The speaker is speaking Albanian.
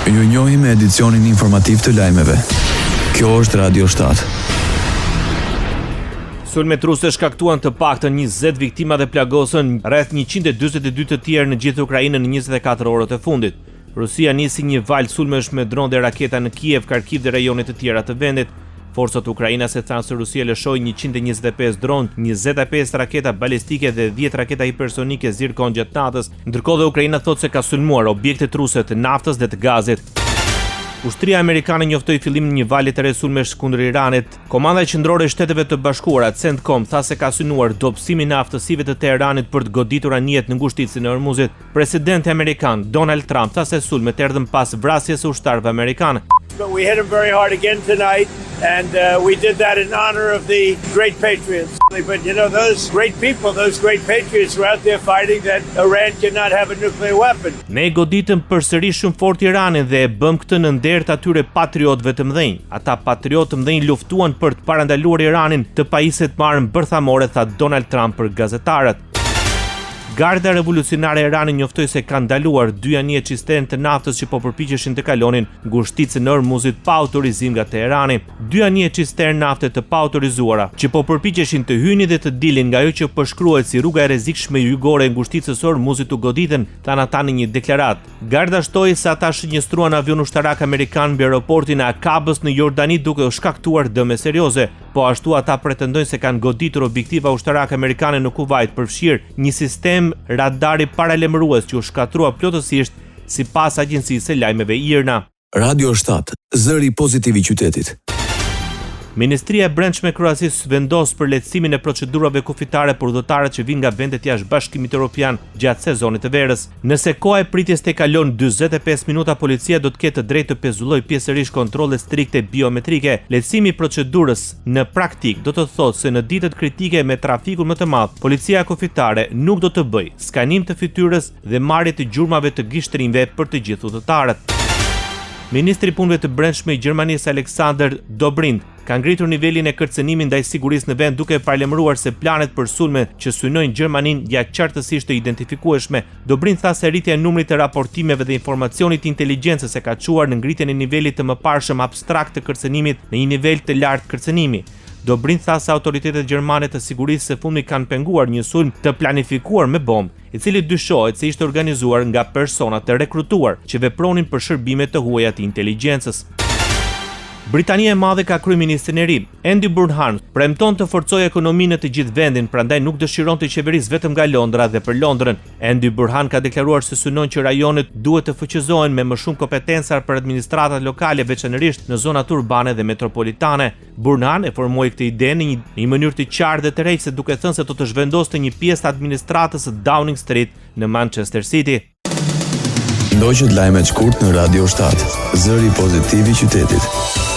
Ju njohim me edicionin informativ të lajmeve. Kjo është Radio 7. Sulmet ruse shkaktuan të paktën 20 viktima dhe plagosën rreth 142 të tjerë në gjithë Ukrainën në 24 orët e fundit. Rusia nisi një valë sulmesh me dronë dhe raketa në Kiev, Kharkiv dhe rajonet të tjera të vendit. Forcat ukrainase thanë se Rusia lëshoi 125 dronë, 25 raketa balistike dhe 10 raketa hipersonike Zirkon gjatë natës, ndërkohë dhe Ukraina thotë se ka sulmuar objektet ruse të naftës dhe të gazit. Ushtria amerikane njoftoi fillimin e një vali të re sulmesh kundër Iranit. Komanda qendrore e Shteteve të Bashkuara, CENTCOM, tha se ka synuar dobësimin e aftësive të Teheranit për të goditur anijet në ngushticën e Hormuzit. Presidenti amerikan Donald Trump tha se sulmet erdhën pas vrasjes së ushtarëve amerikanë. But we hit them very hard again tonight, and we did that in honor of the great patriots. But you know, those great people, those great patriots were out there fighting that Iran cannot have a nuclear weapon. Ne goditëm përsëri shumë fort Iranin dhe e bëm këtë në nder të atyre patriotëve të mëdhenj. Ata patriotë të mëdhenj luftuan për të parandaluar Iranin të pajiset marrën bërthamore, tha Donald Trump për gazetarët. Garda revolucionare e Iranit njoftoi se ka ndaluar 2 anije cisternë të naftës që po përpiqeshin të kalonin ngushticën e Hormuzit pa autorizim nga Teherani. 2 anije cisternë nafte të pa autorizuara që po përpiqeshin të hynin dhe të dilin nga ajo që po shkruhet si rruga e rrezikshme jugore e ngushticës së Hormuzit u goditën, thanë ata në një deklaratë. Garda shtoi se ata shënjestruan avion ushtarak amerikan mbi aeroportin e Akabës në Jordani duke u shkaktuar dëme serioze. Po ashtu ata pretendojnë se kanë goditur objektiva ushtarake amerikane në Kuvajt, përfshirë një sistem radari paralajmërues që u shkatrua plotësisht sipas agjencisë së lajmeve IRNA. Radio 7, zëri pozitiv i qytetit. Ministria e Brendshme e Kroacisë vendos për lehtësimin e procedurave kufitare për udhëtarët që vinë nga vendet jashtë Bashkimit Evropian gjatë sezonit të verës. Nëse koha e pritjes të kalon 45 minuta, policia do të ketë të drejtë të pezullojë pjesërisht kontrolle strikte biometrike. Lehtësimi i procedurës në praktik do të thotë se në ditët kritike me trafikun më të madh, policia kufitare nuk do të bëjë skanim të fytyrës dhe marrje të gjurmave të gishtrimve për të gjithë udhëtarët. Ministri i Punëve të Brendshme i Gjermanisë Alexander Dobrindt ka ngritur nivelin e kërcënimit ndaj sigurisë në vend duke paralajmëruar se planet për sulme që synojnë Gjermaninë janë qartësisht të identifikueshme. Dobrindt tha se rritja e numrit të raportimeve dhe informacionit të inteligjencës e ka çuar në ngritjen e nivelit të mëparshëm abstrakt të kërcënimit në një nivel të lartë kërcënimi. Dobrindt tha se autoritetet gjermane të sigurisë së fundit kanë penguar një sulm të planifikuar me bombë, i cili dyshohet se ishte organizuar nga persona të rekrutuar që vepronin për shërbime të huaja të inteligjencës. Britania e Madhe ka kryeministrin e ri. Andy Burnham premton të forcojë ekonominë në të gjithë vendin, prandaj nuk dëshiron të qeverisë vetëm nga Londra dhe për Londrën. Andy Burnham ka deklaruar se synon që rajonet duhet të fuqizohen me më shumë kompetenca për administratat lokale, veçanërisht në zonat urbane dhe metropolitane. Burnham e formoi këtë ide në një mënyrë të qartë dhe të rreqse, duke thënë se do të zhvendoste një pjesë të administratës së Downing Street në Manchester City. Ndoqët lajmet shkurt në Radio 7, zëri pozitiv i qytetit.